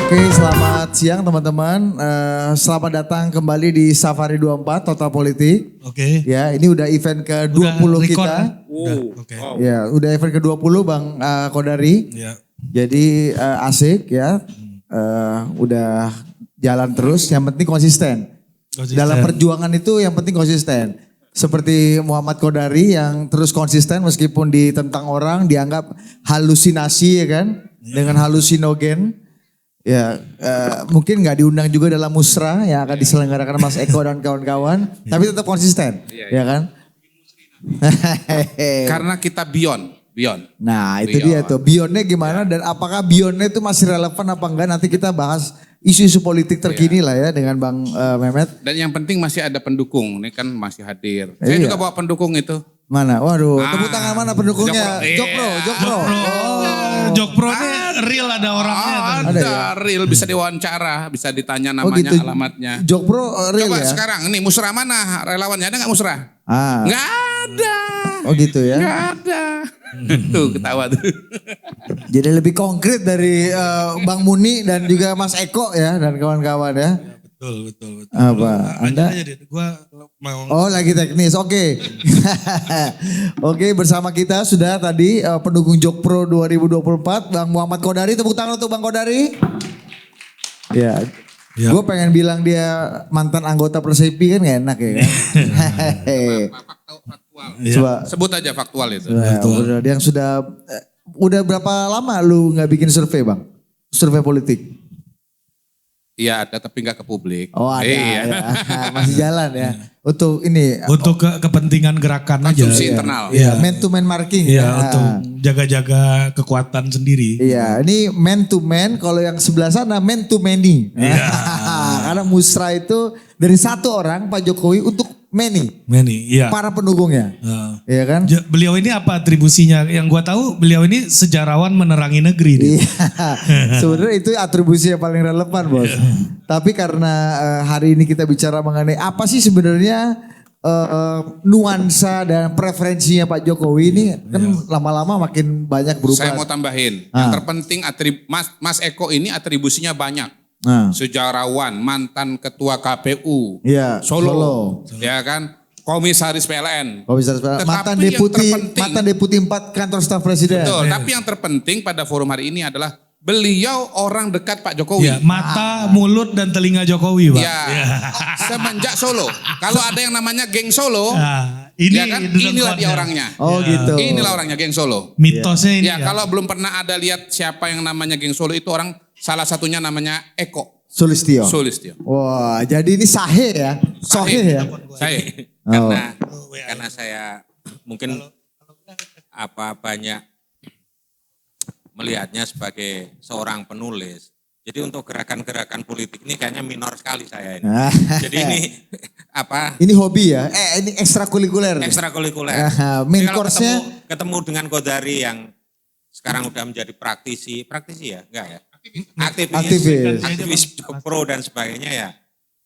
Oke, selamat siang teman-teman. Selamat datang kembali di Safari 24 Total Politik. Oke. Ya, ini udah event ke-20 kita. Oke. Ya, udah event ke-20 Bang Kodari. Ya. Jadi asik ya. Udah jalan terus, yang penting konsisten. Dalam perjuangan itu yang penting konsisten. Seperti Muhammad Kodari yang terus konsisten meskipun ditentang orang, dianggap halusinasi ya kan. Dengan halusinogen. Ya, mungkin nggak diundang juga dalam musra yang akan diselenggarakan Mas Eko dan kawan-kawan, tapi tetap konsisten, ya kan? Karena kita beyond. Nah, itu dia tuh, beyondnya gimana dan apakah beyondnya itu masih relevan apa enggak? Nanti kita bahas isu-isu politik terkini lah ya dengan Bang Mehmet. Dan yang penting masih ada pendukung, ini kan masih hadir. Saya juga bawa pendukung itu. Mana? Waduh, tepuk tangan mana pendukungnya? Jokpro. Jokpro ini real ada orangnya. Ada real, bisa diwawancara, bisa ditanya namanya, alamatnya. Jokpro real Coba ya? sekarang, ini musrah mana relawannya, ada gak musrah? Nggak ada. Oh gitu ya? Nggak ada. Tuh ketawa tuh. Jadi lebih konkret dari Bang Muni dan juga Mas Eko ya dan kawan-kawan ya. Betul. Apa? Anda? Gua mau. Oh lagi teknis, oke. Oke, bersama kita sudah tadi pendukung Jokpro 2024 Bang Muhammad Kodari. Tepuk tangan untuk Bang Kodari. Ya. Gue pengen bilang dia mantan anggota Persepi kan gak enak ya kan. Coba Sebut aja faktual itu. yang sudah udah berapa lama lu nggak bikin survei Bang? Survei politik? Iya ada tapi nggak ke publik. Oh ada, Iya. ya. Masih jalan ya. Untuk ini. Untuk kepentingan gerakan aja. Konsumsi internal. Iya, man to man marking. Iya, untuk jaga-jaga kekuatan sendiri. Iya, ini man to man, kalau yang sebelah sana man to many. Iya. Karena musra itu dari satu orang Pak Jokowi untuk many. Iya. Para pendukungnya. Iya kan? Beliau ini apa atribusinya? Yang gua tahu beliau ini sejarawan menerangi negeri. Iya. Sebenarnya itu atribusi yang paling relevan, Bos. Tapi karena hari ini kita bicara mengenai apa sih sebenarnya nuansa dan preferensinya Pak Jokowi ini kan lama-lama makin banyak berubah. Saya mau tambahin, yang terpenting Mas Eko ini atribusinya banyak. Sejarawan, mantan ketua KPU, Iya, Solo, ya kan, komisaris PLN, mantan Tetapi deputi 4 kantor staf presiden. betul. Tapi yang terpenting pada forum hari ini adalah beliau orang dekat Pak Jokowi. Ya, mata, mulut dan telinga Jokowi, Pak. Ya, semenjak Solo. Kalau ada yang namanya geng Solo, ini ya kan, inilah dia orangnya. Oh gitu. Inilah orangnya geng Solo. Mitosnya ini. Ya, kalau belum pernah ada lihat siapa yang namanya geng Solo itu orang salah satunya namanya Eko Sulistyo. Wah, jadi ini sahih ya. Sahih ya. Saya Karena saya mungkin banyak melihatnya sebagai seorang penulis. Jadi untuk gerakan-gerakan politik ini kayaknya minor sekali saya ini. Jadi ini Ini hobi ya? Ini ekstrakurikuler. Ekstrakurikuler. Main Kalau course-nya ketemu dengan Kodari yang sekarang udah menjadi praktisi ya? Enggak ya? Aktivis pro dan sebagainya ya.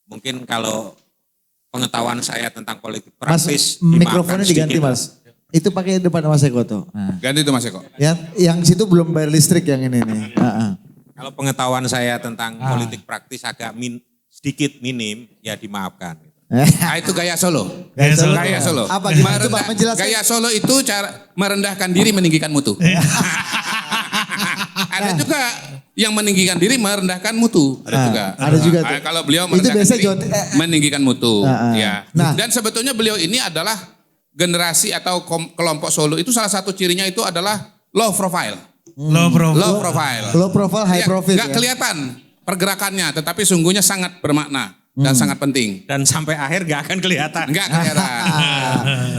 Mungkin kalau pengetahuan saya tentang politik praktis. Mas, mikrofonnya diganti Mas. Itu pakai depan Mas Eko tuh. Ganti itu Mas Eko. Ya, yang situ belum bayar listrik yang ini nih. Kalau pengetahuan saya tentang politik praktis agak sedikit minim, ya dimaafkan. Itu gaya Solo. Gaya Solo. Apa gimana? Coba menjelaskan. Gaya Solo itu cara merendahkan diri meninggikan mutu. Ada juga yang meninggikan diri merendahkan mutu. Ada juga. Tuh. Kalau beliau merendahkan diri meninggikan mutu. Ya. Dan sebetulnya beliau ini adalah generasi atau kelompok Solo itu salah satu cirinya itu adalah low profile. Low profile, high profit. Gak kelihatan pergerakannya, tetapi sungguhnya sangat bermakna dan sangat penting. Dan sampai akhir gak akan kelihatan. Gak kelihatan.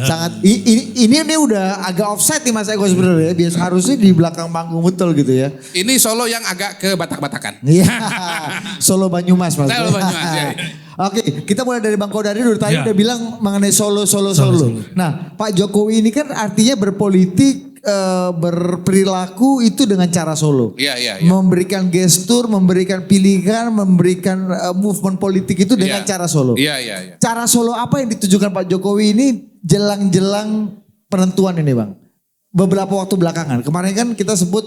Sangat. Ini udah agak offside nih Mas Eko sebenarnya. Biasa harusnya di belakang panggung betul gitu ya. Ini Solo yang agak ke Batak-Batakan. Iya. Solo Banyumas Mas. Solo Banyumas ya. Oke, kita mulai dari Bang Kodari dulu tadi udah bilang mengenai Solo. Nah, Pak Jokowi ini kan artinya berpolitik berperilaku itu dengan cara Solo. Iya. Memberikan gestur, memberikan pilihan, memberikan movement politik itu dengan cara Solo. Iya. Cara Solo apa yang ditujukan Pak Jokowi ini jelang-jelang penentuan ini Bang? Beberapa waktu belakangan. Kemarin kan kita sebut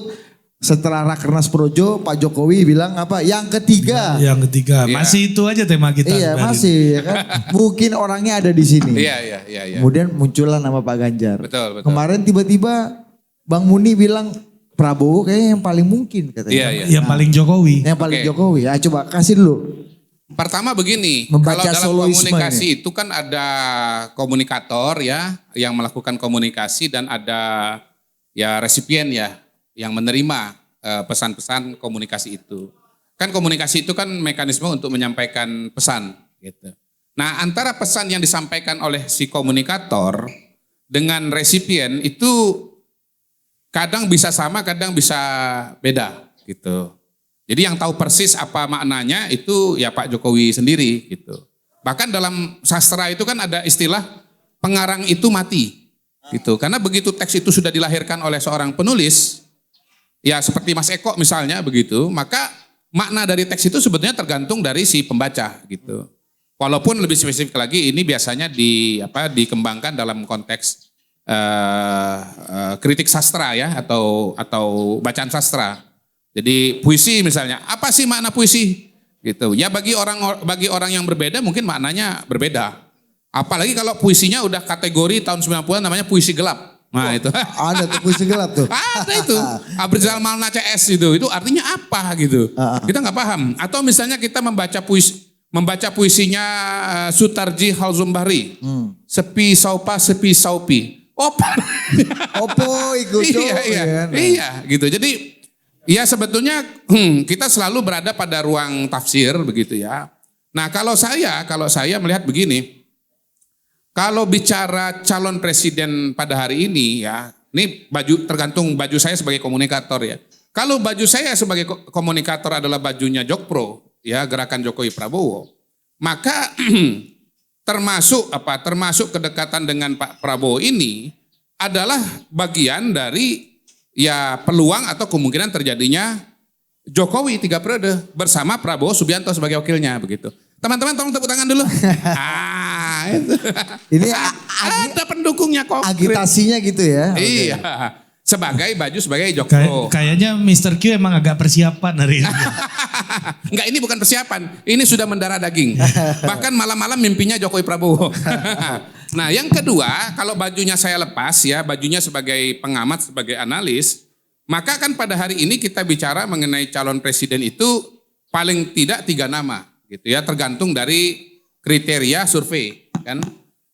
Setelah Rakernas Projo, Pak Jokowi bilang apa? Yang ketiga. Yang ketiga. Iya. Masih itu aja tema kita. Iya masih ya kan. Mungkin orangnya ada di sini. Iya. Kemudian muncullah nama Pak Ganjar. Betul. Kemarin tiba-tiba Bang Muni bilang Prabowo kayaknya yang paling mungkin katanya. Iya. Yang paling Jokowi. Yang paling Oke. Jokowi. Ya coba kasih dulu. Pertama begini, Membaca kalau dalam soloisme komunikasi itu kan ada komunikator ya yang melakukan komunikasi dan ada ya resipien ya yang menerima pesan-pesan komunikasi itu. Kan komunikasi itu kan mekanisme untuk menyampaikan pesan gitu. Nah, antara pesan yang disampaikan oleh si komunikator dengan resipien itu kadang bisa sama, kadang bisa beda gitu. Jadi yang tahu persis apa maknanya itu ya Pak Jokowi sendiri gitu. Bahkan dalam sastra itu kan ada istilah pengarang itu mati gitu. Karena begitu teks itu sudah dilahirkan oleh seorang penulis, ya seperti Mas Eko misalnya begitu, maka makna dari teks itu sebetulnya tergantung dari si pembaca gitu. Walaupun lebih spesifik lagi ini biasanya dikembangkan dalam konteks kritik sastra ya atau bacaan sastra. Jadi puisi misalnya, apa sih makna puisi? Gitu. Ya bagi orang yang berbeda mungkin maknanya berbeda. Apalagi kalau puisinya udah kategori tahun 90-an namanya puisi gelap. Nah itu. Ada tuh puisi gelap tuh. Ada itu. Abrizal Malna CS itu artinya apa gitu. Kita nggak paham. Atau misalnya kita membaca puisinya Sutarji Halzumbahri. Sepi saupi. Opo ikut. Iya gitu. Jadi ya sebetulnya kita selalu berada pada ruang tafsir begitu ya. Nah kalau saya melihat begini. Kalau bicara calon presiden pada hari ini ya, ini tergantung baju saya sebagai komunikator ya. Kalau baju saya sebagai komunikator adalah bajunya Jokpro, ya Gerakan Jokowi Prabowo, maka termasuk kedekatan dengan Pak Prabowo ini adalah bagian dari ya peluang atau kemungkinan terjadinya Jokowi 3 periode bersama Prabowo Subianto sebagai wakilnya begitu. Teman-teman tolong tepuk tangan dulu. Itu. Ini ada pendukungnya kok. agitasinya gitu ya. Iya. Sebagai Jokpro. Kayaknya Mr. Q emang agak persiapan hari ini. Enggak, ini bukan persiapan. Ini sudah mendarah daging. Bahkan malam-malam mimpinya Jokowi Prabowo. Nah yang kedua, kalau bajunya saya lepas ya, bajunya sebagai pengamat, sebagai analis, maka kan pada hari ini kita bicara mengenai calon presiden itu paling tidak 3 nama. Gitu ya, tergantung dari kriteria survei kan.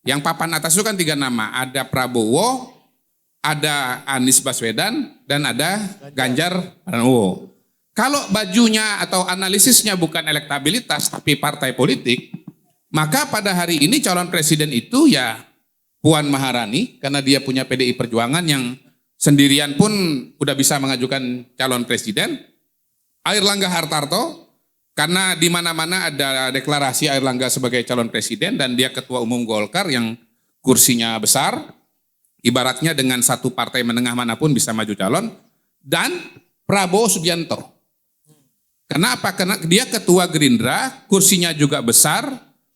Yang papan atas itu kan 3 nama, ada Prabowo, ada Anies Baswedan, dan ada Ganjar Pranowo. Kalau bajunya atau analisisnya bukan elektabilitas tapi partai politik, maka pada hari ini calon presiden itu ya Puan Maharani karena dia punya PDI Perjuangan yang sendirian pun udah bisa mengajukan calon presiden. Airlangga Hartarto karena di mana-mana ada deklarasi Airlangga sebagai calon presiden dan dia ketua umum Golkar yang kursinya besar, ibaratnya dengan satu partai menengah manapun bisa maju calon, dan Prabowo Subianto. Kenapa? Karena dia ketua Gerindra, kursinya juga besar,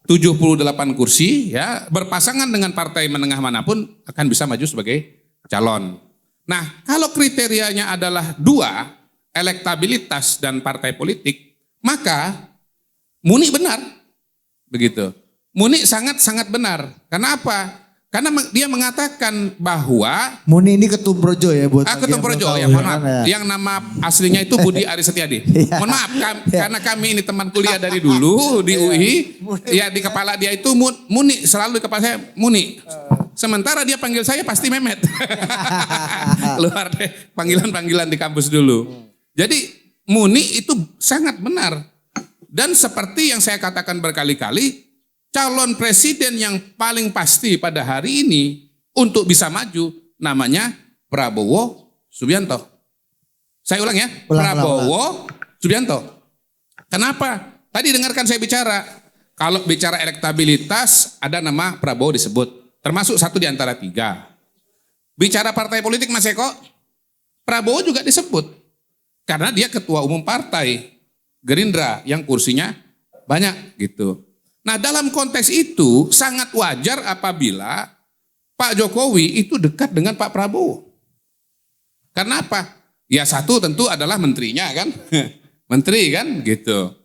78 kursi, ya berpasangan dengan partai menengah manapun akan bisa maju sebagai calon. Nah, kalau kriterianya adalah 2, elektabilitas dan partai politik, maka Muni benar, begitu. Muni sangat benar. Kenapa? Karena dia mengatakan bahwa Muni ini Ketum Projo ya buat Ketum Projo ya, mohon maaf. Yang nama aslinya itu Budi Aris Setiadi. Mohon maaf, karena kami ini teman kuliah dari dulu di UI, ya di kepala dia itu Muni, selalu di kepala saya Muni. Sementara dia panggil saya pasti Memet. Luar deh panggilan-panggilan di kampus dulu. Jadi Muni itu sangat benar. Dan seperti yang saya katakan berkali-kali, calon presiden yang paling pasti pada hari ini untuk bisa maju namanya Prabowo Subianto. Saya ulang ya, Prabowo Subianto. Kenapa? Tadi dengarkan saya bicara. Kalau bicara elektabilitas ada nama Prabowo disebut. Termasuk 1 di antara 3. Bicara partai politik Mas Eko, Prabowo juga disebut. Karena dia ketua umum partai Gerindra yang kursinya banyak gitu. Nah dalam konteks itu sangat wajar apabila Pak Jokowi itu dekat dengan Pak Prabowo. Karena apa? Ya satu tentu adalah menterinya kan. Menteri kan gitu.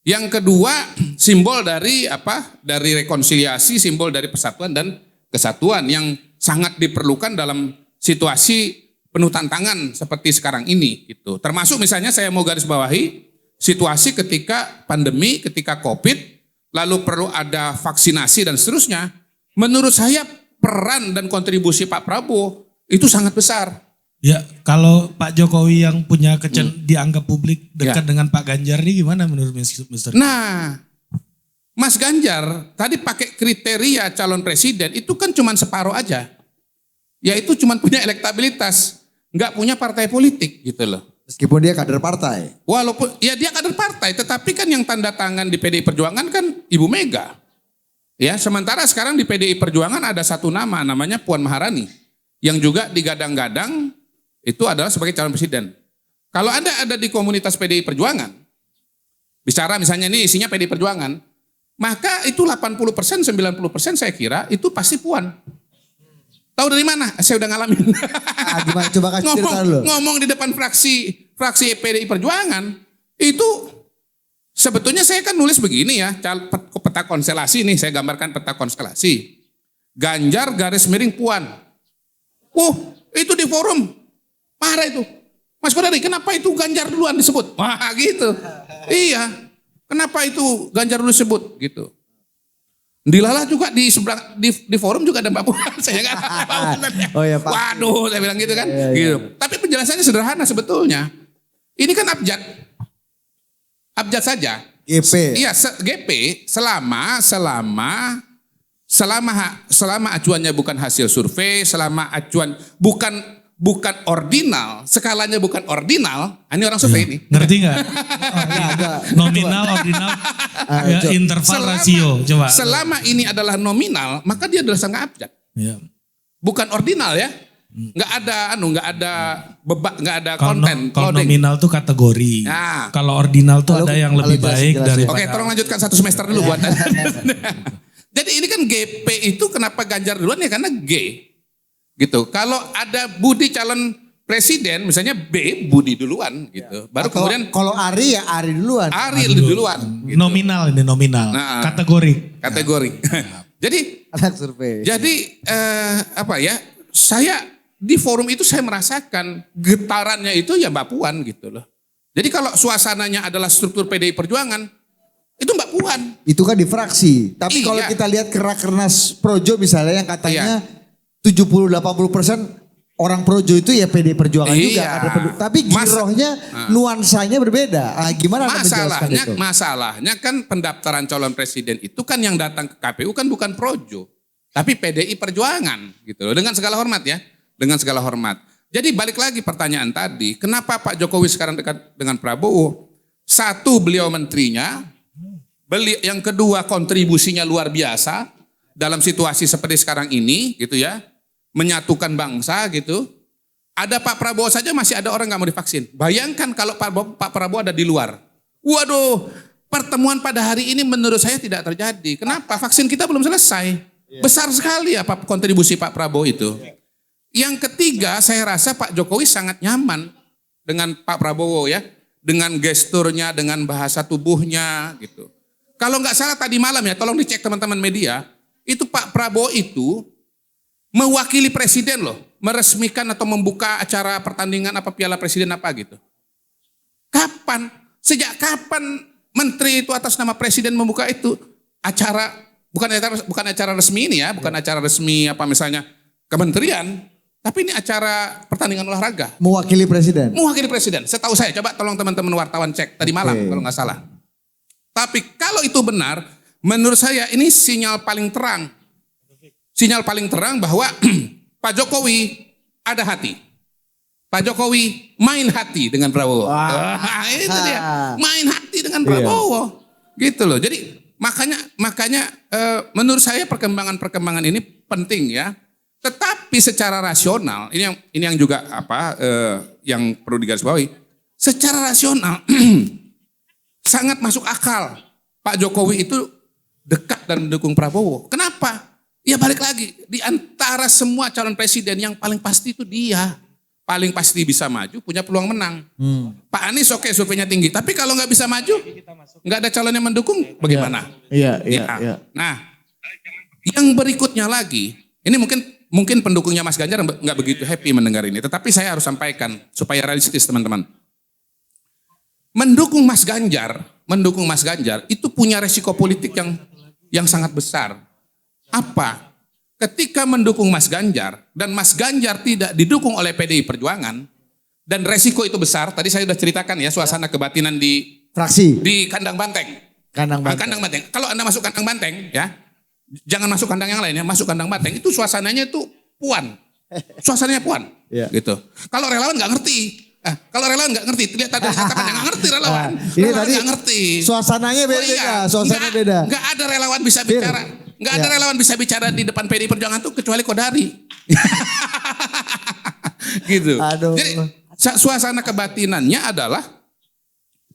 Yang kedua simbol dari apa? Dari rekonsiliasi, simbol dari persatuan dan kesatuan yang sangat diperlukan dalam situasi penuh tantangan seperti sekarang ini gitu. Termasuk misalnya saya mau garis bawahi situasi ketika pandemi, ketika Covid, lalu perlu ada vaksinasi dan seterusnya. Menurut saya peran dan kontribusi Pak Prabowo itu sangat besar. Ya, kalau Pak Jokowi yang punya dianggap publik dekat dengan Pak Ganjar ini gimana menurut Mr. Nah, Mas Ganjar tadi pakai kriteria calon presiden itu kan cuma separuh aja. Yaitu cuma punya elektabilitas, nggak punya partai politik gitu loh. Meskipun dia kader partai. Walaupun ya dia kader partai, tetapi kan yang tanda tangan di PDI Perjuangan kan Ibu Mega. Ya, sementara sekarang di PDI Perjuangan ada satu nama, namanya Puan Maharani, yang juga digadang-gadang itu adalah sebagai calon presiden. Kalau Anda ada di komunitas PDI Perjuangan, bicara misalnya ini isinya PDI Perjuangan, maka itu 80%, 90% saya kira itu pasti Puan. Tahu dari mana? Saya udah ngalamin. Gimana? Coba kasih cerita dulu. Ngomong di depan fraksi PDI Perjuangan, itu sebetulnya saya kan nulis begini ya, peta konstelasi nih, saya gambarkan peta konstelasi. Ganjar garis miring Puan. Itu di forum. Marah itu. Mas Kodari, kenapa itu Ganjar duluan disebut? Wah gitu. Iya. Kenapa itu Ganjar dulu disebut? Gitu. Dilala juga di seberang di forum juga ada Mbak Puan. Saya nggak tahu. Oh ya Pak. Waduh, saya bilang gitu kan. Iya. Gitu. Tapi penjelasannya sederhana sebetulnya. Ini kan abjad. Abjad saja. GP. Iya, GP selama acuannya bukan hasil survei, selama acuan bukan ordinal, skalanya bukan ordinal, ini orang survei ini. Ngerti nggak? Nominal, ordinal, interval, rasio. Coba. Selama ini adalah nominal, maka dia adalah sangat abjad. Ya. Bukan ordinal ya. Nggak ada bebak, nggak ada konten. Kalau nominal tuh kategori. Nah. Kalau ordinal tuh ada yang lebih baik dari. Oke, tolong lanjutkan satu semester dulu buat. Jadi ini kan GP itu kenapa Ganjar duluan ya karena G. Gitu. Kalau ada Budi calon presiden, misalnya B, Budi duluan gitu. Baru kemudian kalau Ari ya Ari duluan. Ari duluan. Gitu. Nominal ini nominal. Nah, kategori. Jadi anak survei. Jadi apa ya? Saya di forum itu saya merasakan getarannya itu ya Mbak Puan gitu loh. Jadi kalau suasananya adalah struktur PDI Perjuangan, itu Mbak Puan. Itu kan di fraksi. Tapi kalau kita lihat Kernas Projo misalnya yang katanya 70-80% orang Projo itu ya PDI Perjuangan juga. Tapi girohnya, nuansanya berbeda. Gimana Anda menjelaskan itu? Masalahnya kan pendaftaran calon presiden itu kan yang datang ke KPU kan bukan Projo. Tapi PDI Perjuangan gitu loh. Dengan segala hormat ya. Dengan segala hormat. Jadi balik lagi pertanyaan tadi. Kenapa Pak Jokowi sekarang dekat dengan Prabowo? Satu, beliau menterinya. Yang kedua, kontribusinya luar biasa. Dalam situasi seperti sekarang ini gitu ya. Menyatukan bangsa gitu. Ada Pak Prabowo saja masih ada orang gak mau divaksin. Bayangkan kalau Pak Prabowo ada di luar. Waduh, pertemuan pada hari ini menurut saya tidak terjadi. Kenapa? Vaksin kita belum selesai. Besar sekali ya kontribusi Pak Prabowo itu. Yang ketiga, saya rasa Pak Jokowi sangat nyaman dengan Pak Prabowo ya. Dengan gesturnya, dengan bahasa tubuhnya gitu. Kalau nggak salah tadi malam ya, tolong dicek teman-teman media. Itu Pak Prabowo itu mewakili presiden loh, meresmikan atau membuka acara pertandingan apa Piala Presiden apa gitu. Kapan? Sejak kapan menteri itu atas nama presiden membuka itu acara, bukan acara resmi ini ya, bukan acara resmi apa misalnya kementerian, tapi ini acara pertandingan olahraga. Mewakili presiden? Mewakili presiden, setahu saya, coba tolong teman-teman wartawan cek tadi malam kalau nggak salah. Tapi kalau itu benar, menurut saya ini sinyal paling terang. Sinyal paling terang bahwa Pak Jokowi ada hati. Pak Jokowi main hati dengan Prabowo. Itu dia, main hati dengan Prabowo. Gitu loh. Jadi makanya menurut saya perkembangan ini penting ya. Tetapi secara rasional, ini yang juga yang perlu digarisbawahi. Secara rasional sangat masuk akal Pak Jokowi itu dekat dan mendukung Prabowo. Kenapa? Ya balik lagi, di antara semua calon presiden yang paling pasti itu dia. paling pasti bisa maju, punya peluang menang. Pak Anies oke surveinya tinggi, tapi kalau nggak bisa maju, nggak ada calon yang mendukung, bagaimana? Iya. Nah, yang berikutnya lagi, ini mungkin pendukungnya Mas Ganjar nggak begitu happy mendengar ini, tetapi saya harus sampaikan supaya realistis teman-teman. Mendukung Mas Ganjar itu punya resiko politik yang sangat besar. Apa? Ketika mendukung Mas Ganjar dan Mas Ganjar tidak didukung oleh PDI Perjuangan dan resiko itu besar, tadi saya sudah ceritakan ya suasana kebatinan di fraksi di kandang banteng. Kandang banteng. Kalau Anda masuk kandang banteng ya, jangan masuk kandang yang lain ya, masuk kandang banteng itu suasananya itu puan. Suasananya puan. Gitu. Kalau relawan nggak ngerti. Kalau relawan nggak ngerti, lihat ada katakan nggak ngerti relawan. Ini relawan tadi nggak ngerti. Suasananya beda, suasana beda. Nggak ada relawan bisa bicara. Nggak ada relawan bisa bicara di depan PDI Perjuangan tuh kecuali Kodari. Gitu. Aduh. Jadi suasana kebatinannya adalah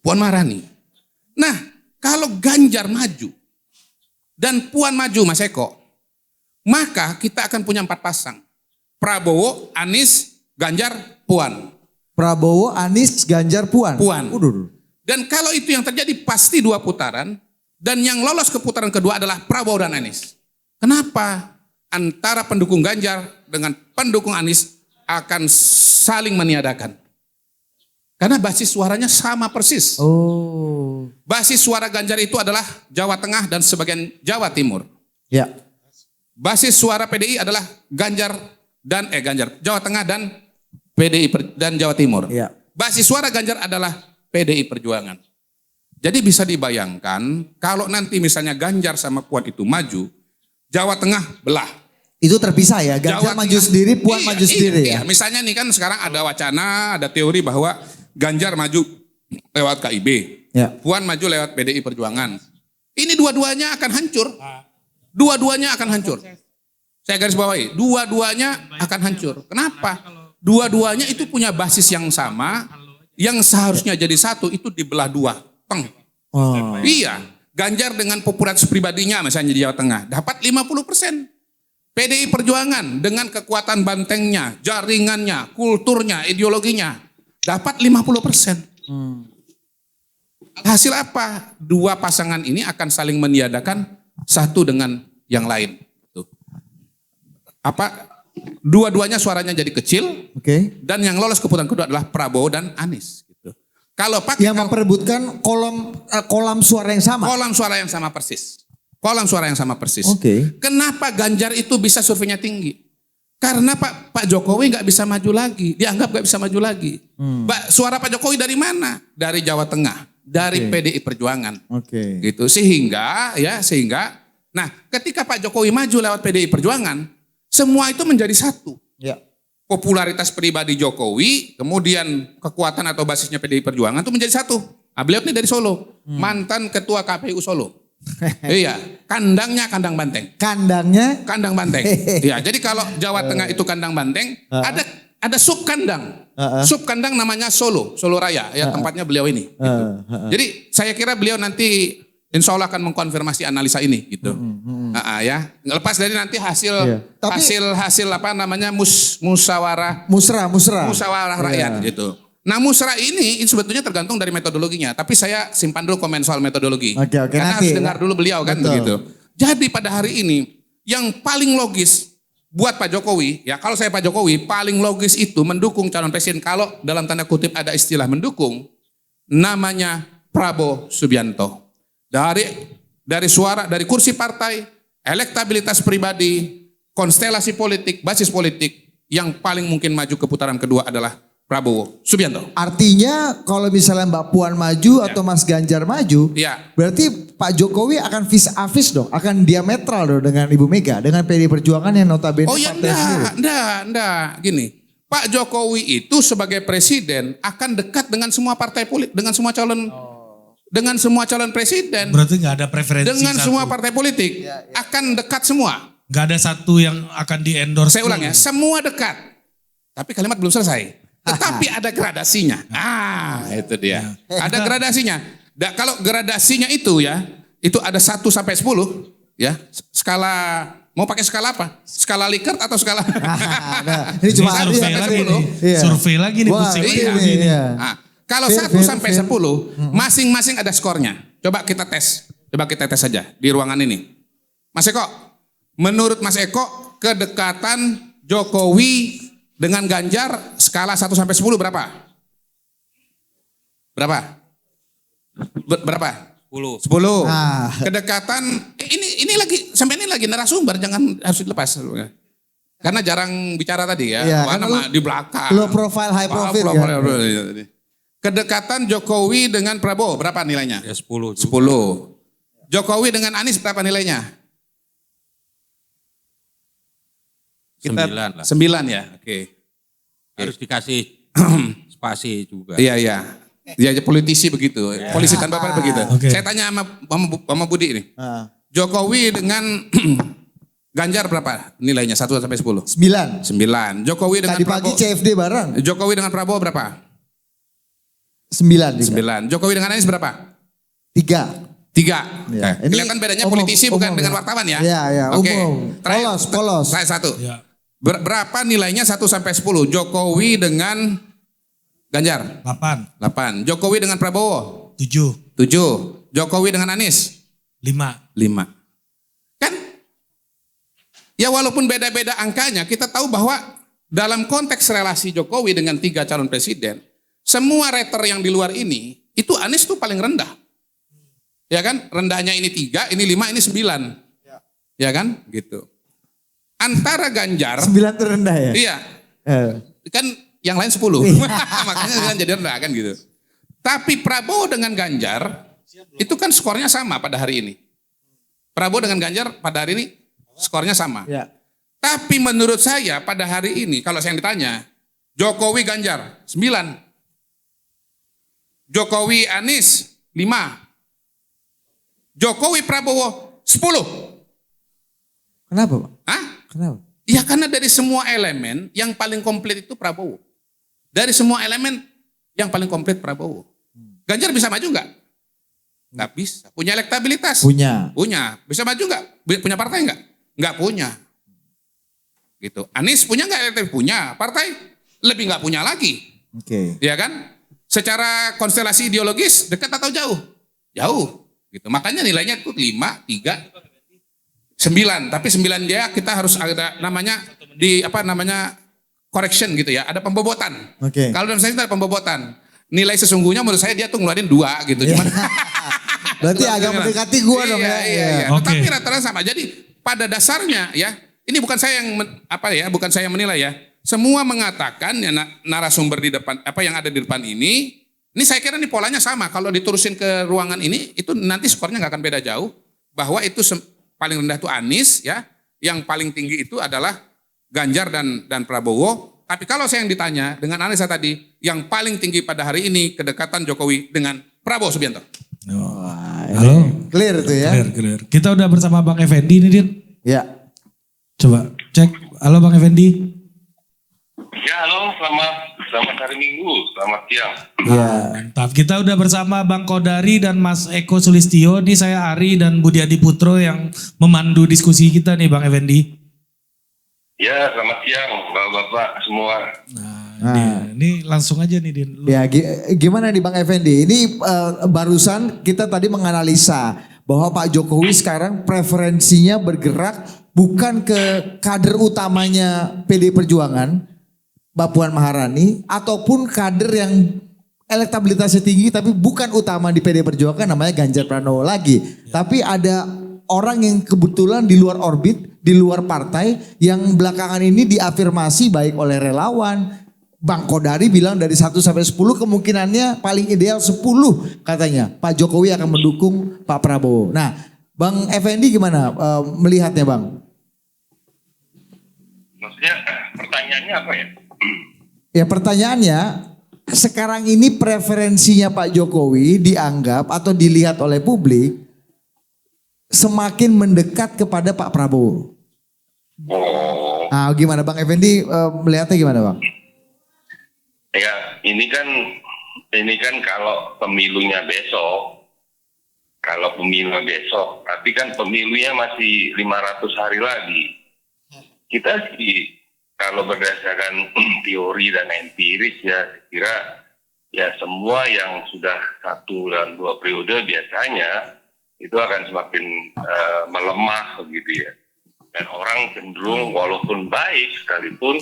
Puan Maharani. Nah, kalau Ganjar maju dan Puan maju Mas Eko, maka kita akan punya 4 pasang. Prabowo, Anies, Ganjar, Puan. Prabowo, Anies, Ganjar, Puan. Dan kalau itu yang terjadi pasti 2 putaran. Dan yang lolos ke putaran kedua adalah Prabowo dan Anies. Kenapa? Antara pendukung Ganjar dengan pendukung Anies akan saling meniadakan. Karena basis suaranya sama persis. Basis suara Ganjar itu adalah Jawa Tengah dan sebagian Jawa Timur. Ya. Basis suara PDI adalah Jawa Tengah dan PDI dan Jawa Timur. Ya. Basis suara Ganjar adalah PDI Perjuangan. Jadi bisa dibayangkan kalau nanti misalnya Ganjar sama Puan itu maju, Jawa Tengah belah. Itu terpisah ya, Ganjar maju sendiri, Puan maju sendiri ya. Misalnya nih kan sekarang ada wacana, ada teori bahwa Ganjar maju lewat KIB, Puan maju lewat PDI Perjuangan. Ini dua-duanya akan hancur. Dua-duanya akan hancur. Saya garis bawahi, dua-duanya akan hancur. Kenapa? Dua-duanya itu punya basis yang sama, yang seharusnya jadi satu itu dibelah 2. Iya, Ganjar dengan popularitas pribadinya misalnya di Jawa Tengah dapat 50%. PDI Perjuangan dengan kekuatan bantengnya, jaringannya, kulturnya, ideologinya dapat 50%. Hasil apa? 2 pasangan ini akan saling meniadakan satu dengan yang lain. Dua-duanya suaranya jadi kecil. Dan yang lolos ke putaran kedua adalah Prabowo dan Anies. Kalau yang memperebutkan kolam suara yang sama. Kolam suara yang sama persis. Kenapa Ganjar itu bisa surveinya tinggi? Karena Pak Jokowi nggak bisa maju lagi, dianggap nggak bisa maju lagi. Suara Pak Jokowi dari mana? Dari Jawa Tengah, dari PDI Perjuangan. Gitu. Sehingga, nah ketika Pak Jokowi maju lewat PDI Perjuangan, semua itu menjadi satu. Popularitas pribadi Jokowi, kemudian kekuatan atau basisnya PDI Perjuangan itu menjadi satu. Nah, beliau ini dari Solo, mantan ketua KPU Solo. Iya, kandangnya kandang banteng. Kandang banteng. Iya, jadi kalau Jawa Tengah itu kandang banteng, ada sub kandang. Sub kandang namanya Solo Raya, ya tempatnya beliau ini. Gitu. Jadi saya kira beliau nanti insya Allah akan mengkonfirmasi analisa ini gitu. Ya, lepas dari nanti hasil apa namanya musyawarah rakyat gitu. Nah musrah ini sebetulnya tergantung dari metodologinya, tapi saya simpan dulu komen soal metodologi. Karena nanti, harus dengar dulu beliau kan begitu. Jadi pada hari ini yang paling logis buat Pak Jokowi, ya kalau saya Pak Jokowi paling logis itu mendukung calon presiden kalau dalam tanda kutip ada istilah mendukung, namanya Prabowo Subianto. Dari suara, dari kursi partai, elektabilitas pribadi, konstelasi politik, basis politik, yang paling mungkin maju ke putaran kedua adalah Prabowo Subianto. Artinya kalau misalnya Mbak Puan maju atau Mas Ganjar maju, berarti Pak Jokowi akan vis a vis dong, akan diametral dong dengan Ibu Mega, dengan PDI Perjuangan yang notabene partai sendiri. Enggak, gini. Pak Jokowi itu sebagai presiden akan dekat dengan semua partai politik, dengan semua calon presiden. Berarti nggak ada preferensi dengan satu. semua partai politik akan dekat semua. Nggak ada satu yang akan di-endorse. Saya ulang ya, semua dekat. Tapi kalimat belum selesai. Tetapi ada gradasinya. Itu dia. Ada gradasinya. Kalau gradasinya itu ya, itu ada 1 sampai 10 ya. Skala Mau pakai skala apa? Skala Likert atau skala? Nah, ini cuma survei lagi nih. Iya. Survei lagi nih pusing lagi nih. Nah, kalau 1 sampai 10, masing-masing ada skornya. Coba kita tes. Coba kita tes saja di ruangan ini. Mas Eko, menurut Mas Eko, kedekatan Jokowi dengan Ganjar skala 1 sampai 10 berapa? Berapa? Berapa? 10. Kedekatan ini lagi sampai ini lagi narasumber, jangan harus dilepas. Karena jarang bicara tadi ya. Di belakang. Low profile, high profile. Kedekatan Jokowi dengan Prabowo berapa nilainya? Ya 10. 10. Jokowi dengan Anies berapa nilainya? 9 lah. 9 ya. Oke. Harus dikasih spasi juga. Iya. Ya politisi begitu. Polisi tanpa apa begitu. Okay. Saya tanya sama Budi ini. Jokowi dengan Ganjar berapa nilainya 1 sampai 10? 9. 9. Jokowi dengan Tadi Prabowo. pagi CFD bareng. Jokowi dengan Prabowo berapa? 9 juga. 9. Jokowi dengan Anies berapa? 3. 3. Ya. Ini Kelihatan bedanya politisi bukan dengan wartawan ya? Iya, Oke. umum. Polos. Terakhir 1. Ya. Berapa nilainya 1 sampai 10? Jokowi dengan Ganjar? 8. 8. Jokowi dengan Prabowo? 7. 7. Jokowi dengan Anies? 5. 5. Kan? Ya walaupun beda-beda angkanya, kita tahu bahwa dalam konteks relasi Jokowi dengan 3 calon presiden, semua rater yang di luar ini, itu Anies tuh paling rendah. Ya kan? Rendahnya ini 3, ini 5, ini 9. Ya kan? Gitu. Antara Ganjar. 9 terendah ya? Iya. Kan yang lain 10. Makanya 9 jadi rendah kan gitu. Tapi Prabowo dengan Ganjar, itu kan skornya sama pada hari ini. Prabowo dengan Ganjar pada hari ini skornya sama. Ya. Tapi menurut saya pada hari ini, kalau saya yang ditanya, Jokowi Ganjar 9. Jokowi Anies 5. Jokowi Prabowo 10. Kenapa, Pak? Hah? Kenapa? Ya karena dari semua elemen yang paling komplit itu Prabowo. Dari semua elemen yang paling komplit Prabowo. Ganjar bisa maju nggak? Nggak bisa. Punya elektabilitas? Punya. Bisa maju nggak? Punya partai nggak? Nggak punya. Gitu. Anies punya nggak elektabilitas? Punya. Partai lebih nggak punya lagi. Oke. Ya kan? Secara konstelasi ideologis dekat atau jauh? Jauh. Gitu. Makanya nilainya itu 5, 3, 9. Tapi 9 dia kita harus ada namanya correction gitu ya. Ada pembobotan. Oke. Kalau dalam saya itu ada pembobotan. Nilai sesungguhnya menurut saya dia tuh ngeluarin 2 gitu. Cuman Berarti agak mendekati gua dong ya. Iya. Oke. Tapi rata-rata sama. Jadi pada dasarnya ya, ini bukan saya yang bukan saya yang menilai ya. Semua mengatakan ya narasumber di depan yang ada di depan ini saya kira ini polanya sama. Kalau diturusin ke ruangan ini itu nanti skornya nggak akan beda jauh. Bahwa itu paling rendah itu Anies ya, yang paling tinggi itu adalah Ganjar dan Prabowo. Tapi kalau saya yang ditanya dengan analisa tadi, yang paling tinggi pada hari ini kedekatan Jokowi dengan Prabowo Subianto. Halo. Clear itu ya. Clear. Kita udah bersama Bang Effendi nih, Din. Ya. Coba cek. Halo Bang Effendi. Ya, halo, selamat hari Minggu, selamat siang. Ya. Mantap. Kita udah bersama Bang Kodari dan Mas Eko Sulistyo. Ini saya Ari dan Budi Adiputro yang memandu diskusi kita nih Bang Effendi. Ya, selamat siang Bapak-bapak semua. Ini langsung aja nih Din. Ya, gimana nih Bang Effendi? Ini barusan kita tadi menganalisa bahwa Pak Jokowi sekarang preferensinya bergerak bukan ke kader utamanya PD Perjuangan, Mbak Puan Maharani, ataupun kader yang elektabilitasnya tinggi tapi bukan utama di PD Perjuangan namanya Ganjar Pranowo lagi. Tapi ada orang yang kebetulan di luar orbit, di luar partai yang belakangan ini diafirmasi baik oleh relawan. Bang Kodari bilang dari 1 sampai 10 kemungkinannya paling ideal 10 katanya. Pak Jokowi akan mendukung Pak Prabowo. Nah, Bang Effendi gimana melihatnya Bang? Maksudnya pertanyaannya apa ya? Ya pertanyaannya sekarang ini preferensinya Pak Jokowi dianggap atau dilihat oleh publik semakin mendekat kepada Pak Prabowo. Oh, Nah gimana Bang Effendi melihatnya gimana Bang? ya ini kan kalau pemilunya besok kalau pemilu besok, tapi kan pemilunya masih 500 hari lagi. Kita sih kalau berdasarkan teori dan empiris ya, kira ya semua yang sudah 1 dan 2 periode biasanya itu akan semakin melemah begitu ya. Dan orang cenderung walaupun baik sekalipun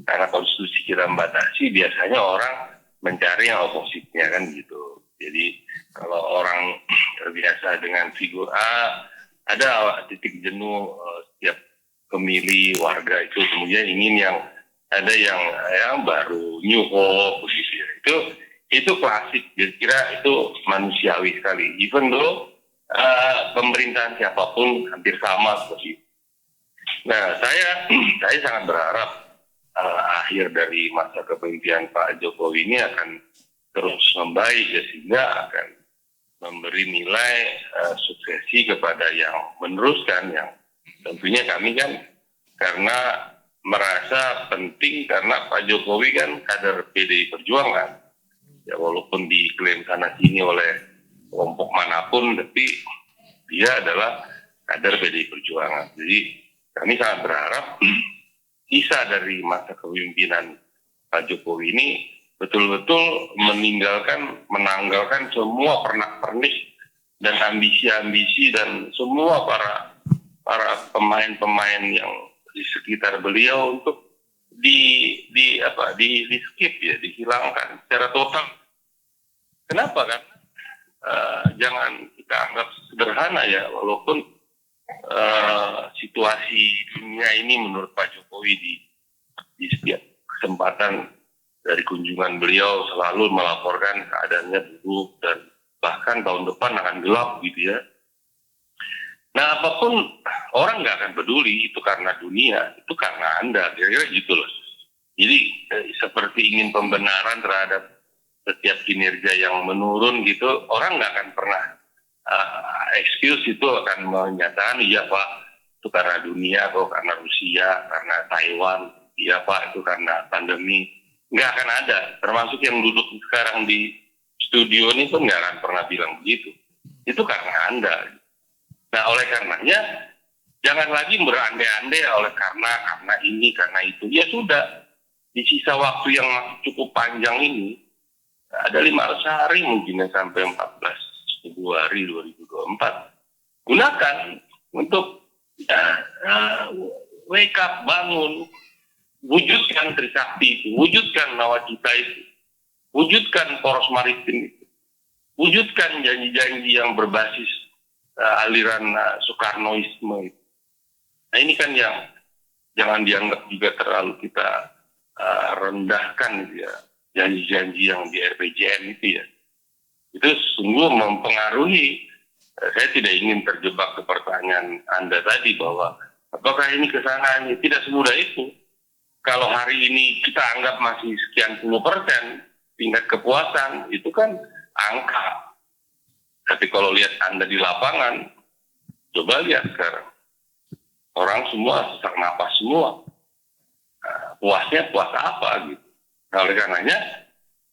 karena konstitusi kita membatasi, biasanya orang mencari yang opositnya kan gitu. Jadi kalau orang terbiasa dengan figur A, ada titik jenuh setiap pemilih warga itu kemudian ingin yang ada yang baru, new hope begitu ya. Itu klasik, kira itu manusiawi sekali. Even though pemerintahan siapapun hampir sama seperti itu. Nah, saya sangat berharap akhir dari masa kepemimpinan Pak Jokowi ini akan terus membaik ya, sehingga akan memberi nilai suksesi kepada yang meneruskan, yang tentunya kami kan karena merasa penting karena Pak Jokowi kan kader PDI Perjuangan. Ya walaupun diklaim sana sini oleh kelompok manapun, tapi dia adalah kader PDI Perjuangan. Jadi kami sangat berharap sisa dari masa kepemimpinan Pak Jokowi ini betul-betul menanggalkan semua pernak-pernik dan ambisi-ambisi dan semua para pemain-pemain yang di sekitar beliau untuk di skip ya, dihilangkan secara total. Kenapa kan? Jangan kita anggap sederhana ya, walaupun situasi dunia ini menurut Pak Jokowi di setiap kesempatan dari kunjungan beliau selalu melaporkan keadaannya buruk dan bahkan tahun depan akan gelap gitu ya. Nah apapun orang nggak akan peduli itu karena dunia, itu karena Anda, kira-kira gitu loh. Jadi seperti ingin pembenaran terhadap setiap kinerja yang menurun gitu, orang nggak akan pernah excuse itu akan menyatakan iya Pak itu karena dunia atau karena Rusia, karena Taiwan, iya Pak itu karena pandemi. Nggak akan ada, termasuk yang duduk sekarang di studio ini pun nggak akan pernah bilang begitu. Itu karena Anda. Nah oleh karenanya jangan lagi berandai-andai oleh karena ini, karena itu. Ya sudah, di sisa waktu yang masih cukup panjang ini, ada 500 hari mungkin sampai 14 Februari 2024. Gunakan untuk wake up, bangun, wujudkan Trisakti itu, wujudkan nawacita itu, wujudkan poros maritim itu, wujudkan janji-janji yang berbasis aliran Soekarnoisme itu. Nah ini kan yang jangan dianggap juga terlalu kita rendahkan gitu ya, janji-janji yang di RPJM itu ya. Itu sungguh mempengaruhi. Saya tidak ingin terjebak ke pertanyaan Anda tadi bahwa apakah ini kesana ini, tidak semudah itu. Kalau hari ini kita anggap masih sekian puluh % tingkat kepuasan, itu kan angka. Tapi kalau lihat Anda di lapangan, coba lihat sekarang. Orang semua sesak napas semua. Nah, puasnya puas apa gitu. Nah, oleh karenanya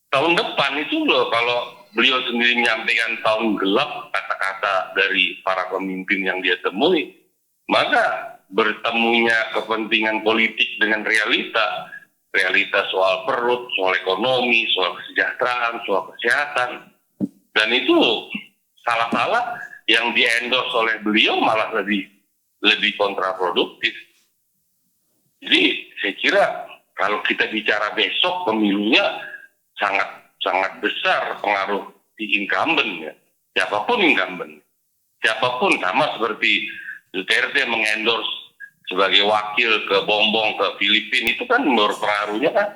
tahun depan itu loh, kalau beliau sendiri menyampaikan tahun gelap, kata-kata dari para pemimpin yang dia temui, maka bertemunya kepentingan politik dengan realita soal perut, soal ekonomi, soal kesejahteraan, soal kesehatan, dan itu salah-salah yang di-endorse oleh beliau malah lebih kontraproduktif. Jadi saya kira kalau kita bicara besok pemilunya sangat besar pengaruh di incumbent ya. Siapapun incumbent. Siapapun, sama seperti Duterte mengendorse sebagai wakil ke Bongbong ke Filipina, itu kan berpengaruhnya kan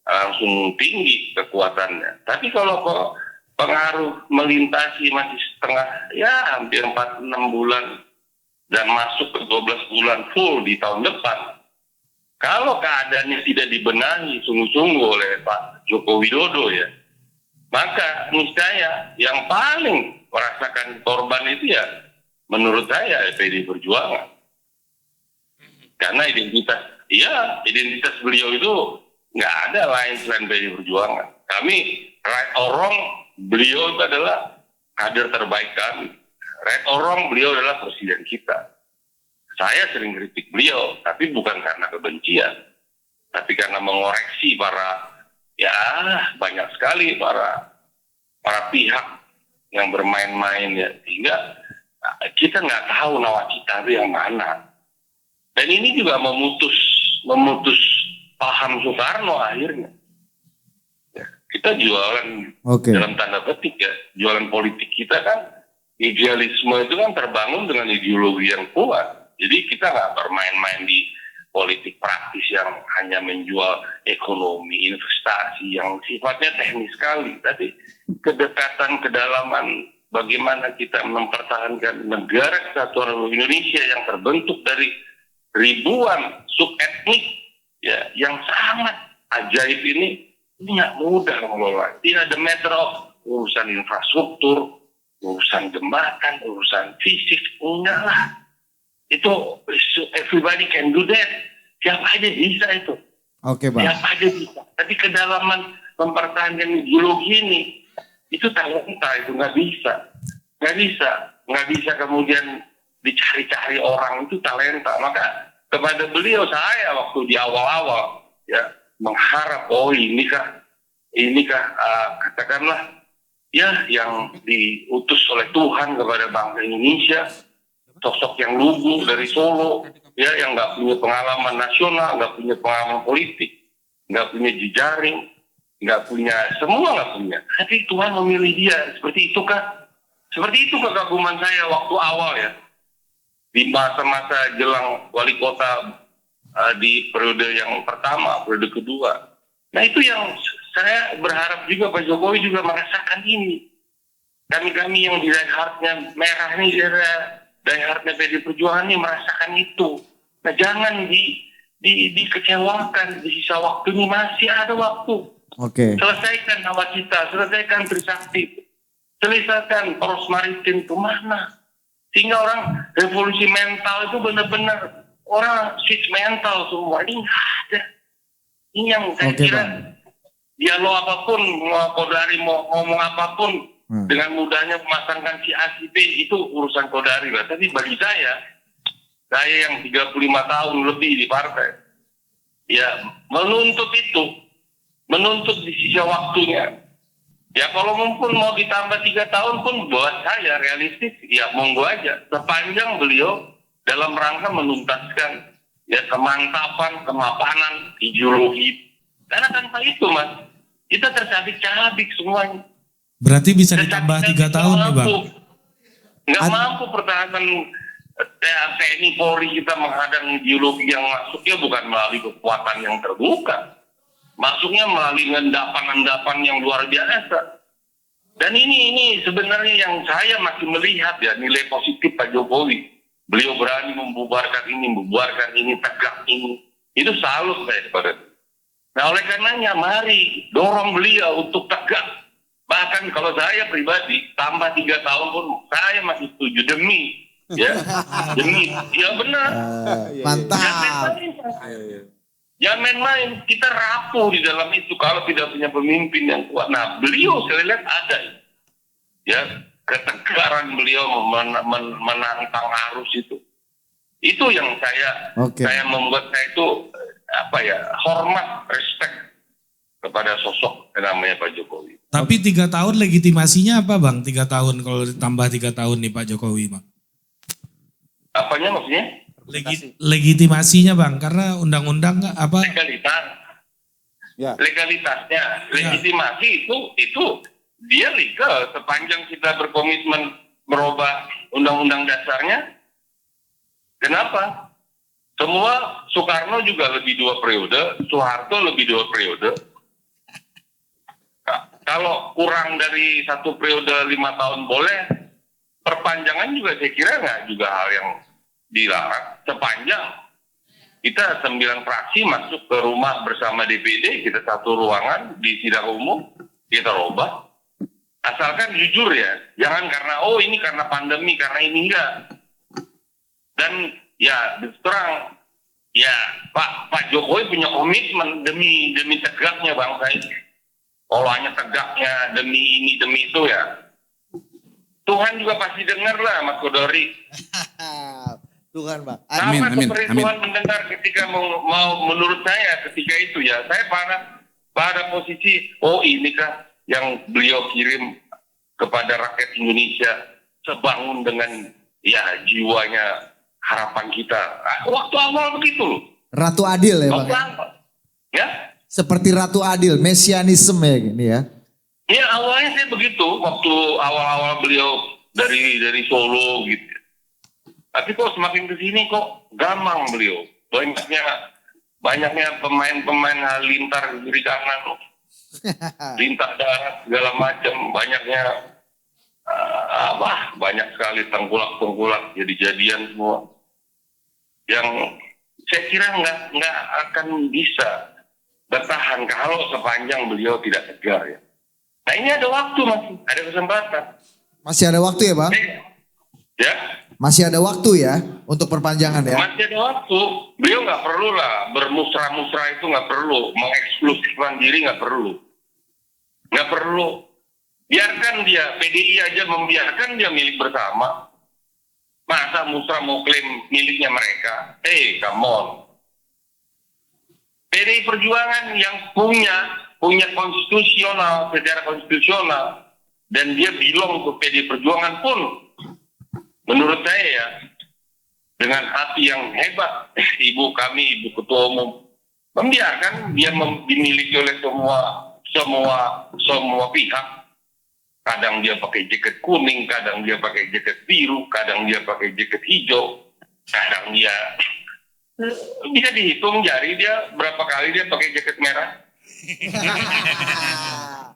langsung tinggi kekuatannya. Tapi kalau pengaruh melintasi masih setengah, ya hampir 4-6 bulan dan masuk ke 12 bulan full di tahun depan, kalau keadaannya tidak dibenahi sungguh-sungguh oleh Pak Joko Widodo ya, maka niscaya yang paling merasakan korban itu ya menurut saya PDI Perjuangan. Karena identitas beliau itu nggak ada lain selain PDI Perjuangan. Kami right or wrong, beliau itu adalah kader terbaik kami. right or wrong, beliau adalah presiden kita. Saya sering kritik beliau, tapi bukan karena kebencian, tapi karena mengoreksi banyak sekali para pihak yang bermain-main ya, sehingga kita nggak tahu nawacita itu yang mana. Dan ini juga memutus paham Soekarno akhirnya. Ya, kita jualan dalam tanda petik ya, jualan politik kita kan, idealisme itu kan terbangun dengan ideologi yang kuat. Jadi kita nggak bermain-main di politik praktis yang hanya menjual ekonomi, investasi yang sifatnya teknis sekali. Tapi kedekatan, kedalaman, bagaimana kita mempertahankan negara kesatuan Republik Indonesia yang terbentuk dari ribuan subetnik ya, yang sangat ajaib ini nggak mudah mengelola. Tidak ada matter of urusan infrastruktur, urusan jembatan, urusan fisik, enggak lah. Itu everybody can do that. Siapa aja bisa itu. Oke, Bang. Siapa aja bisa. Tapi kedalaman mempertahankan ideologi ini, itu talenta, itu nggak bisa. Nggak bisa kemudian dicari-cari orang, itu talenta. Maka kepada beliau saya waktu di awal-awal ya mengharap, inikah katakanlah ya yang diutus oleh Tuhan kepada bangsa Indonesia. Sosok yang lugu dari Solo, ya, yang nggak punya pengalaman nasional, nggak punya pengalaman politik, nggak punya jejaring, nggak punya, Tapi Tuhan memilih dia. Seperti itu kekaguman saya waktu awal ya, di masa-masa jelang wali kota di periode yang pertama, periode kedua. Nah itu yang saya berharap juga Pak Jokowi juga merasakan ini. Kami yang di heartnya merah nih, dayhartnya PD Perjuangan ini merasakan itu. Nah jangan dikecewakan, di sisa waktu ini masih ada waktu. Selesaikan nawacita, selesaikan Trisakti, selesaikan poros maritim itu mana? Sehingga orang revolusi mental itu benar-benar orang switch mental semua. Ini nggak ada. Ini yang saya kira dialog apapun, Kodari mau ngomong apapun, dengan mudahnya memasangkan si A, si B, itu urusan Kodari lah. Tapi bagi saya yang 35 tahun lebih di partai, ya menuntut di sisa waktunya. Ya kalau mumpun mau ditambah 3 tahun pun buat saya realistis, ya monggo aja. Sepanjang beliau dalam rangka menuntaskan ya kemantapan, kemapanan, ideologi. Karena tanpa itu Mas, kita tercabik-cabik semuanya. Berarti bisa ditambah 3 tahun nih Bang? Nggak mampu pertahanan TNI Polri kita menghadang ideologi yang masuknya bukan melalui kekuatan yang terbuka. Masuknya melalui endapan-endapan yang luar biasa. Dan ini sebenarnya yang saya masih melihat ya nilai positif Pak Jokowi. Beliau berani membubarkan ini, tegak ini. Itu salut saya kepada itu. Nah oleh karenanya mari dorong beliau untuk tegak. Bahkan kalau saya pribadi tambah 3 tahun pun saya masih setuju demi ya benar. Mantap. Jangan main-main, kita rapuh di dalam itu kalau tidak punya pemimpin yang kuat. Nah beliau saya lihat ada ya ketegaran beliau menantang arus itu yang saya membuat saya itu hormat, respect kepada sosok yang namanya Pak Jokowi. Tapi 3 tahun legitimasinya apa Bang? 3 tahun kalau ditambah 3 tahun nih Pak Jokowi Bang. Apanya maksudnya? Legitimasinya Bang, karena undang-undang apa? Legalitas. Ya. Legalitasnya, legitimasi itu dia legal sepanjang kita berkomitmen merubah undang-undang dasarnya. Kenapa? Semua Soekarno juga lebih 2 periode, Soeharto lebih 2 periode. Kalau kurang dari 1 periode 5 tahun boleh, perpanjangan juga saya kira nggak juga hal yang dilarang. Sepanjang kita 9 fraksi masuk ke rumah bersama DPD, kita satu ruangan di sidang umum, kita robah. Asalkan jujur ya, jangan karena ini karena pandemi, karena ini enggak. Dan ya terang, ya Pak Jokowi punya komitmen demi tegaknya bangsa ini. Kalau hanya tegaknya demi ini demi itu ya Tuhan juga pasti dengar lah Mas Kodari. Tuhan Bang. Sama seperti Tuhan mendengar ketika mau menurut saya ketika itu ya. Saya pada posisi, ini kah yang beliau kirim kepada rakyat Indonesia sebangun dengan jiwanya harapan kita. Waktu awal begitu loh. Ratu Adil ya Bang. Ya? Seperti Ratu Adil, mesianisme ya gini ya. Ya awalnya saya begitu waktu awal-awal beliau dari Solo gitu. Tapi kok semakin kesini kok gampang beliau. Banyaknya pemain-pemain halilintar kiri kanan, lintas darat segala macam. Banyaknya banyak sekali tengkulak jadi-jadian semua. Yang saya kira nggak akan bisa bertahan kalau sepanjang beliau tidak tegar ya. Nah ini ada waktu masih, ada kesempatan. Masih ada waktu ya Bang? Ya. Masih ada waktu ya untuk perpanjangan ya? Masih ada waktu. Beliau nggak perlu lah bermusra-musra itu nggak perlu. Mengeksklusifkan diri nggak perlu. Nggak perlu. Biarkan dia, PDI aja membiarkan dia milik bersama. Masa musra mau klaim miliknya mereka? Come on. PDI Perjuangan yang punya konstitusional, secara konstitusional, dan dia belong ke PDI Perjuangan pun, menurut saya ya, dengan hati yang hebat, ibu Ketua Umum, membiarkan dia dimiliki oleh semua pihak. Kadang dia pakai jaket kuning, kadang dia pakai jaket biru, kadang dia pakai jaket hijau, kadang dia bisa dihitung jari dia berapa kali dia pakai jaket merah.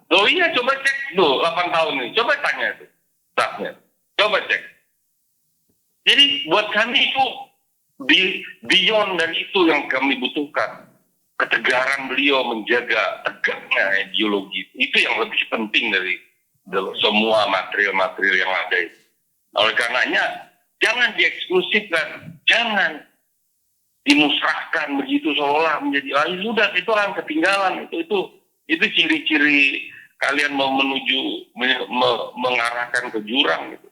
Loh iya, coba cek tuh 8 tahun ini, coba tanya tuh staffnya, coba cek. Jadi buat kami itu beyond dari itu yang kami butuhkan. Ketegaran beliau menjaga tegaknya ideologi itu yang lebih penting dari semua material-material yang ada itu. Oleh karenanya jangan dieksklusifkan, jangan dimusrahkan begitu seolah menjadi sudah itu orang ketinggalan, itu ciri-ciri kalian mau menuju mengarahkan ke jurang gitu.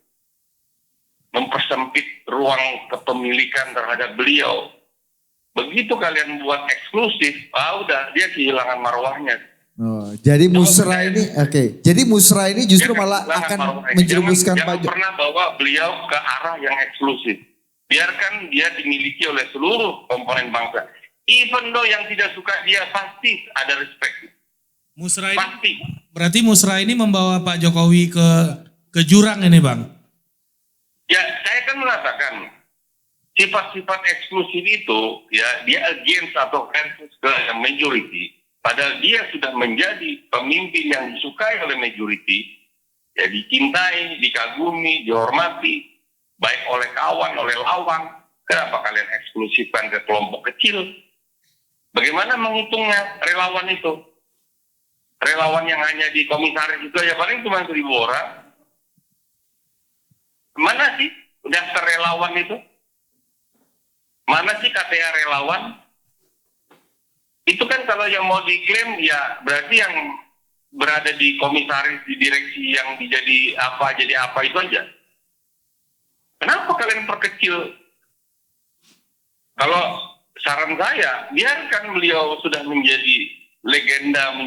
Mempersempit ruang kepemilikan terhadap beliau. Begitu kalian buat eksklusif, udah dia kehilangan marwahnya. Jadi musra ini, Jadi musra ini justru malah akan menjerumuskan Pak Jokowi. Jangan pernah bawa beliau ke arah yang eksklusif. Biarkan dia dimiliki oleh seluruh komponen bangsa. Even though yang tidak suka dia pasti ada respect. Musra ini, pasti. Berarti musra ini membawa Pak Jokowi ke jurang ini Bang? Ya, saya kan mengatakan sifat-sifat eksklusif itu ya dia against atau versus ke majority. Padahal dia sudah menjadi pemimpin yang disukai oleh majority, ya dicintai, dikagumi, dihormati, baik oleh kawan, oleh lawan. Kenapa kalian eksklusifkan ke kelompok kecil? Bagaimana menghitungnya relawan itu? Relawan yang hanya di komisaris itu ya paling cuma 1.000 orang. Mana sih daftar relawan itu? Mana sih KTA relawan? Itu kan kalau yang mau diklaim ya berarti yang berada di komisaris, di direksi yang jadi apa itu aja. Kenapa kalian perkecil? Kalau saran saya, biarkan beliau sudah menjadi legenda,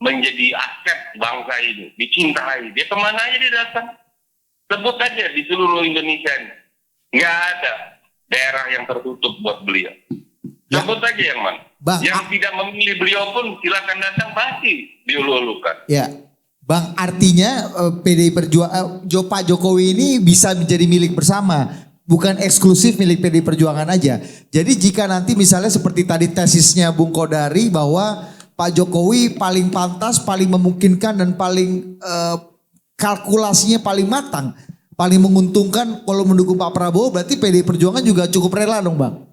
menjadi aset bangsa ini, dicintai. Dia kemana aja dia datang? Sebut aja di seluruh Indonesia ini. Nggak ada daerah yang tertutup buat beliau. Sebut aja yang mana. Yang tidak memilih beliau pun silakan datang, pasti diulu-ulukan. Ya, Bang, artinya PDI Perjuangan, Pak Jokowi ini bisa menjadi milik bersama, bukan eksklusif milik PDI Perjuangan aja. Jadi jika nanti misalnya seperti tadi tesisnya Bung Kodari bahwa Pak Jokowi paling pantas, paling memungkinkan dan paling kalkulasinya paling matang, paling menguntungkan kalau mendukung Pak Prabowo, berarti PDI Perjuangan juga cukup rela dong Bang?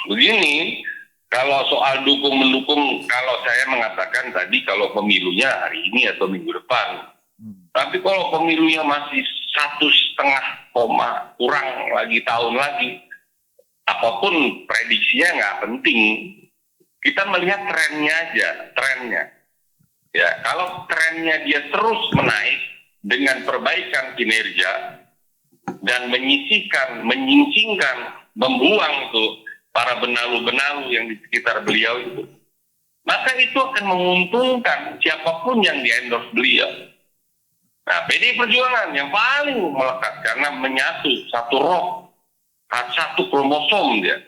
Begini, kalau soal dukung-mendukung, kalau saya mengatakan tadi kalau pemilunya hari ini atau minggu depan. Tapi kalau pemilunya masih 1,5 koma kurang lagi tahun lagi, apapun prediksinya nggak penting. Kita melihat trennya aja, trennya. Ya, kalau trennya dia terus menaik dengan perbaikan kinerja dan menyingsingkan, membuang tuh para benalu-benalu yang di sekitar beliau itu, maka itu akan menguntungkan siapapun yang di-endorse beliau. Nah, PDI Perjuangan yang paling melekat karena menyatu satu roh, satu kromosom dia.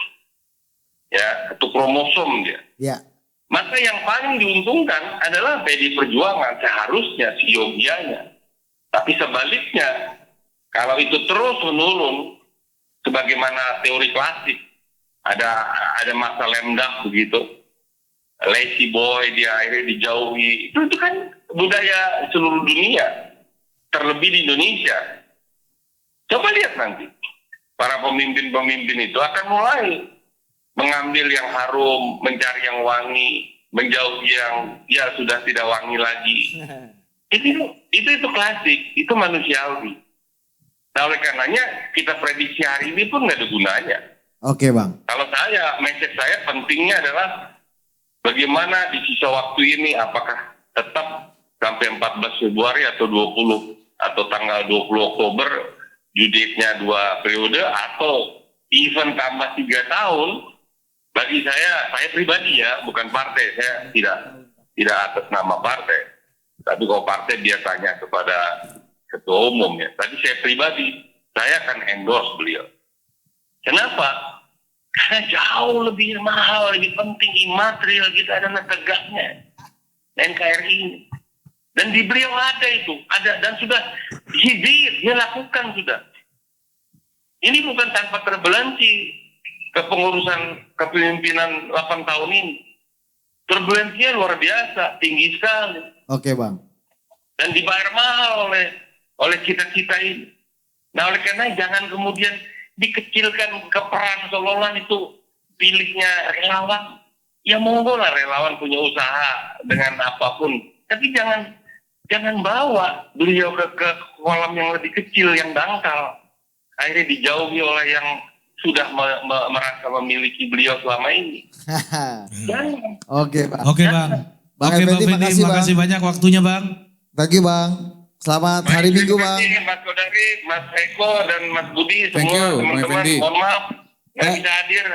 Ya, satu kromosom dia. Ya. Maka yang paling diuntungkan adalah PDI Perjuangan seharusnya siogianya. Tapi sebaliknya, kalau itu terus menurun, sebagaimana teori klasik, ada masa lemdak begitu, lazy boy dia akhirnya dijauhi, itu kan budaya seluruh dunia. Terlebih di Indonesia. Coba lihat nanti. Para pemimpin-pemimpin itu akan mulai mengambil yang harum, mencari yang wangi, menjauhi yang ya sudah tidak wangi lagi. Itu klasik, itu manusiawi. Nah, oleh karenanya kita prediksi hari ini pun nggak ada gunanya. Oke, Bang. Kalau message saya pentingnya adalah bagaimana di sisa waktu ini, apakah tetap sampai 14 Februari atau 20 atau tanggal 20 Oktober judiknya 2 periode atau even tambah 3 tahun. Bagi saya pribadi ya, bukan partai, saya tidak atas nama partai. Tapi kalau partai dia tanya kepada ketua umum ya. Tapi saya pribadi, saya akan endorse beliau. Kenapa? Karena jauh lebih mahal, lebih penting imaterial kita adalah tegaknya NKRI ini. Dan di beliau ada dan sudah dia lakukan sudah. Ini bukan tanpa turbulensi kepengurusan kepemimpinan 8 tahun ini. Turbulensinya luar biasa, tinggi sekali. Oke, Bang. Dan dibayar mahal oleh kita-kita ini. Nah, oleh karena jangan kemudian dikecilkan ke peran seolah-olah itu pilihnya relawan. Ya monggo lah relawan punya usaha dengan apapun. Tapi jangan bawa beliau ke kolam yang lebih kecil, yang dangkal. Akhirnya dijauhi oleh yang sudah merasa memiliki beliau selama ini. Oke, Bang. Oke, Bang. Bang Oke, Effendi, Bang Fendi, makasih banyak waktunya, Bang. Thank you, Bang. Selamat hari Minggu, Bang. Terima kasih Mas Kodari, Mas Eko, dan Mas Budi, Thank semua you, teman-teman. Effendi. Mohon maaf nggak bisa hadir.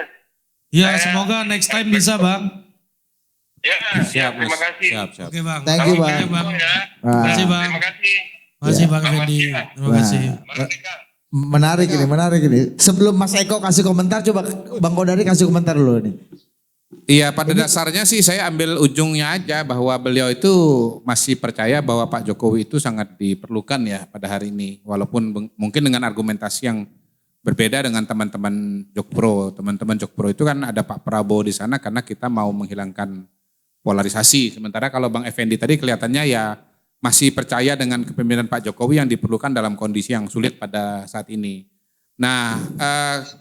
Ya, semoga next time bisa, Bang. Ya, Siap, terima kasih. Siap. Oke, Bang. Thank you, Bang. Oke, Bang. Ya. Terima kasih, Bang. Terima kasih. Terima kasih, Ya. Bang Effendi. Terima kasih. Merdeka. Menarik ini. Sebelum Mas Eko kasih komentar, coba Bang Kodari kasih komentar dulu nih. Iya, pada dasarnya sih saya ambil ujungnya aja bahwa beliau itu masih percaya bahwa Pak Jokowi itu sangat diperlukan ya pada hari ini. Walaupun mungkin dengan argumentasi yang berbeda dengan teman-teman Jokpro. Teman-teman Jokpro itu kan ada Pak Prabowo di sana karena kita mau menghilangkan polarisasi. Sementara kalau Bang Effendi tadi kelihatannya ya masih percaya dengan kepemimpinan Pak Jokowi yang diperlukan dalam kondisi yang sulit pada saat ini. Nah,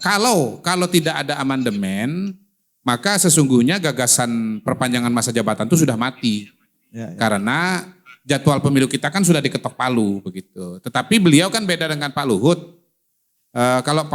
kalau tidak ada amandemen, maka sesungguhnya gagasan perpanjangan masa jabatan itu sudah mati. Karena jadwal pemilu kita kan sudah diketok palu begitu. Tetapi beliau kan beda dengan Pak Luhut. Kalau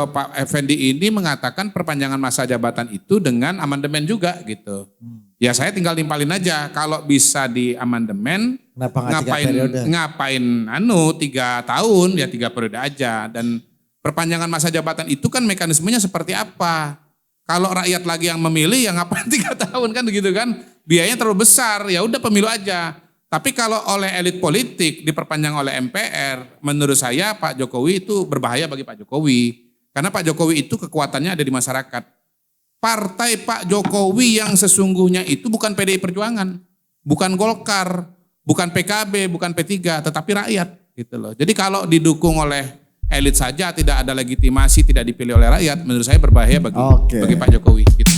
Pak Effendi ini mengatakan perpanjangan masa jabatan itu dengan amandemen juga gitu. Ya saya tinggal nimpalin aja, kalau bisa di amandemen ngapain 3 tahun ya 3 periode aja. Dan perpanjangan masa jabatan itu kan mekanismenya seperti apa? Kalau rakyat lagi yang memilih ya ngapain 3 tahun kan begitu kan? Biayanya terlalu besar, ya udah pemilu aja. Tapi kalau oleh elit politik diperpanjang oleh MPR, menurut saya Pak Jokowi itu berbahaya bagi Pak Jokowi. Karena Pak Jokowi itu kekuatannya ada di masyarakat. Partai Pak Jokowi yang sesungguhnya itu bukan PDI Perjuangan, bukan Golkar, bukan PKB, bukan P3, tetapi rakyat gitu loh. Jadi kalau didukung oleh elit saja, tidak ada legitimasi, tidak dipilih oleh rakyat, menurut saya berbahaya bagi Pak Jokowi gitu.